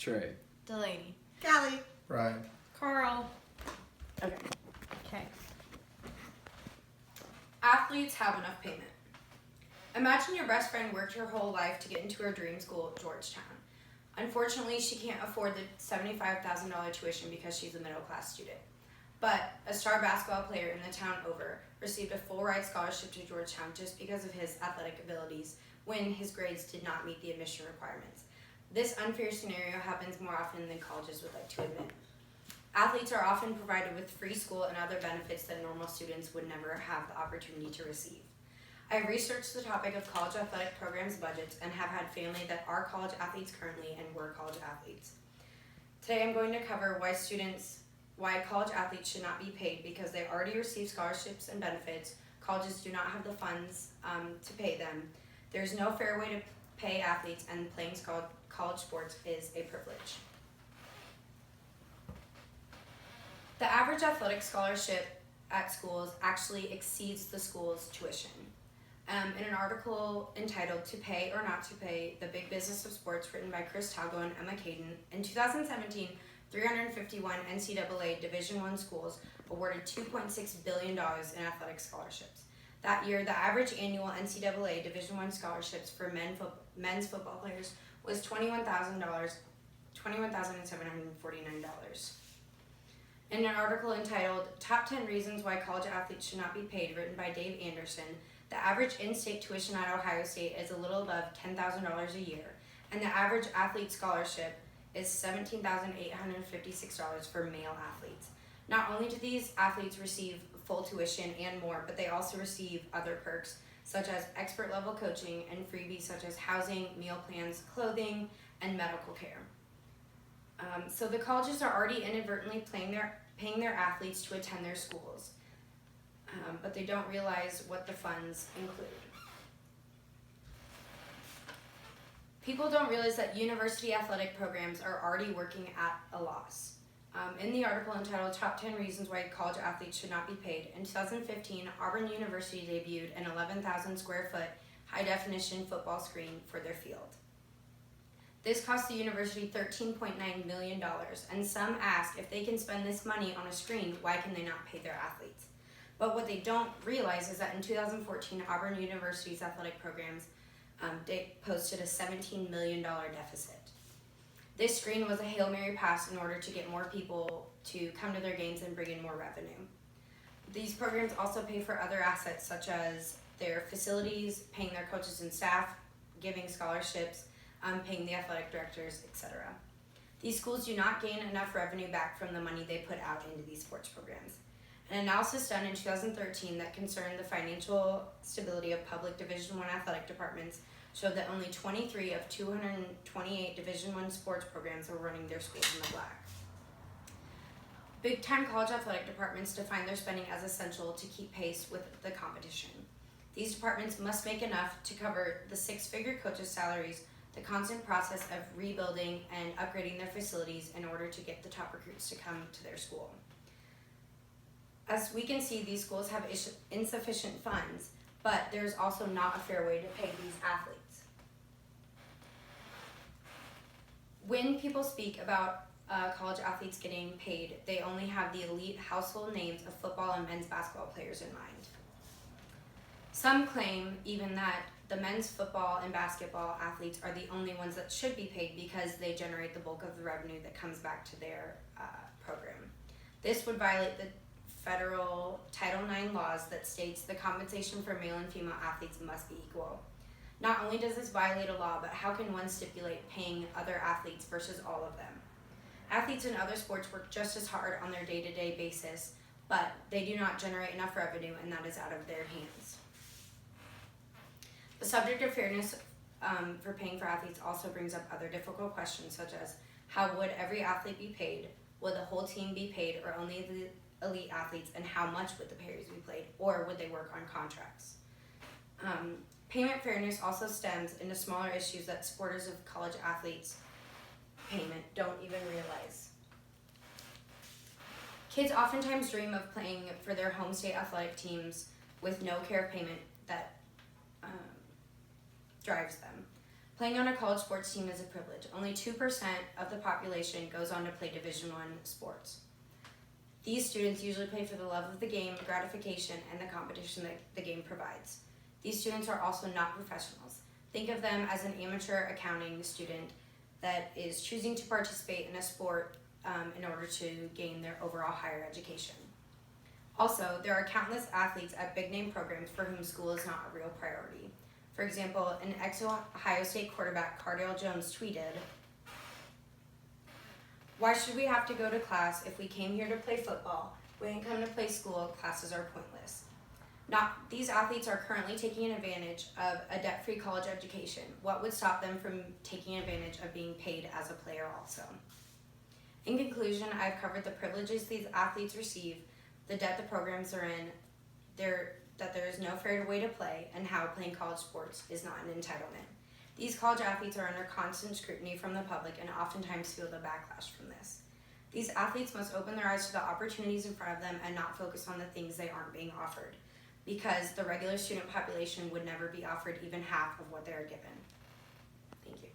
Trey. Delaney. Callie. Brian. Carl. Okay. Okay. Athletes have enough payment. Imagine your best friend worked her whole life to get into her dream school, Georgetown. Unfortunately, she can't afford the $75,000 tuition because she's a middle-class student. But a star basketball player in the town over received a full-ride scholarship to Georgetown just because of his athletic abilities when his grades did not meet the admission requirements. This unfair scenario happens more often than colleges would like to admit. Athletes are often provided with free school and other benefits that normal students would never have the opportunity to receive. I have researched the topic of college athletic programs budgets and have had family that are college athletes currently and were college athletes. Today I'm going to cover why college athletes should not be paid because they already receive scholarships and benefits. Colleges do not have the funds to pay them. There's no fair way to pay athletes, and playing college sports is a privilege. The average athletic scholarship at schools actually exceeds the school's tuition. In an article entitled To Pay or Not to Pay, The Big Business of Sports, written by Chris Talgo and Emma Caden, in 2017, 351 NCAA Division I schools awarded $2.6 billion in athletic scholarships. That year, the average annual NCAA Division I scholarships for men's football players was $21,749. In an article entitled Top 10 Reasons Why College Athletes Should Not Be Paid, written by Dave Anderson, the average in-state tuition at Ohio State is a little above $10,000 a year, and the average athlete scholarship is $17,856 for male athletes. Not only do these athletes receive full tuition and more, but they also receive other perks, such as expert-level coaching and freebies such as housing, meal plans, clothing, and medical care. So the colleges are already inadvertently paying their athletes to attend their schools, but they don't realize what the funds include. People don't realize that university athletic programs are already working at a loss. In the article entitled Top 10 Reasons Why College Athletes Should Not Be Paid, in 2015, Auburn University debuted an 11,000 square foot high-definition football screen for their field. This cost the university $13.9 million, and some ask if they can spend this money on a screen, why can they not pay their athletes? But what they don't realize is that in 2014, Auburn University's athletic programs they posted a $17 million deficit. This screen was a Hail Mary pass in order to get more people to come to their games and bring in more revenue. These programs also pay for other assets such as their facilities, paying their coaches and staff, giving scholarships, paying the athletic directors, etc. These schools do not gain enough revenue back from the money they put out into these sports programs. An analysis done in 2013 that concerned the financial stability of public Division I athletic departments showed that only 23 of 228 Division I sports programs were running their schools in the black. Big-time college athletic departments define their spending as essential to keep pace with the competition. These departments must make enough to cover the six-figure coaches' salaries, the constant process of rebuilding and upgrading their facilities in order to get the top recruits to come to their school. As we can see, these schools have insufficient funds, but there's also not a fair way to pay these athletes. When people speak about college athletes getting paid, they only have the elite household names of football and men's basketball players in mind. Some claim even that the men's football and basketball athletes are the only ones that should be paid because they generate the bulk of the revenue that comes back to their program. This would violate the federal Title IX laws that states the compensation for male and female athletes must be equal. Not only does this violate a law, but how can one stipulate paying other athletes versus all of them? Athletes in other sports work just as hard on their day-to-day basis, but they do not generate enough revenue, and that is out of their hands. The subject of fairness for paying for athletes also brings up other difficult questions, such as how would every athlete be paid? Would the whole team be paid, or only the elite athletes, and how much would the payers be paid, or would they work on contracts? Payment fairness also stems into smaller issues that supporters of college athletes' payment don't even realize. Kids oftentimes dream of playing for their home state athletic teams with no care of payment that drives them. Playing on a college sports team is a privilege. Only 2% of the population goes on to play Division I sports. These students usually play for the love of the game, gratification, and the competition that the game provides. These students are also not professionals. Think of them as an amateur accounting student that is choosing to participate in a sport in order to gain their overall higher education. Also, there are countless athletes at big-name programs for whom school is not a real priority. For example, an ex-Ohio State quarterback, Cardale Jones, tweeted, "Why should we have to go to class if we came here to play football? We didn't come to play school, classes are pointless." These athletes are currently taking advantage of a debt-free college education. What would stop them from taking advantage of being paid as a player also? In conclusion, I've covered the privileges these athletes receive, the debt the programs are in, that there is no fair way to play, and how playing college sports is not an entitlement. These college athletes are under constant scrutiny from the public and oftentimes feel the backlash from this. These athletes must open their eyes to the opportunities in front of them and not focus on the things they aren't being offered, because the regular student population would never be offered even half of what they are given. Thank you.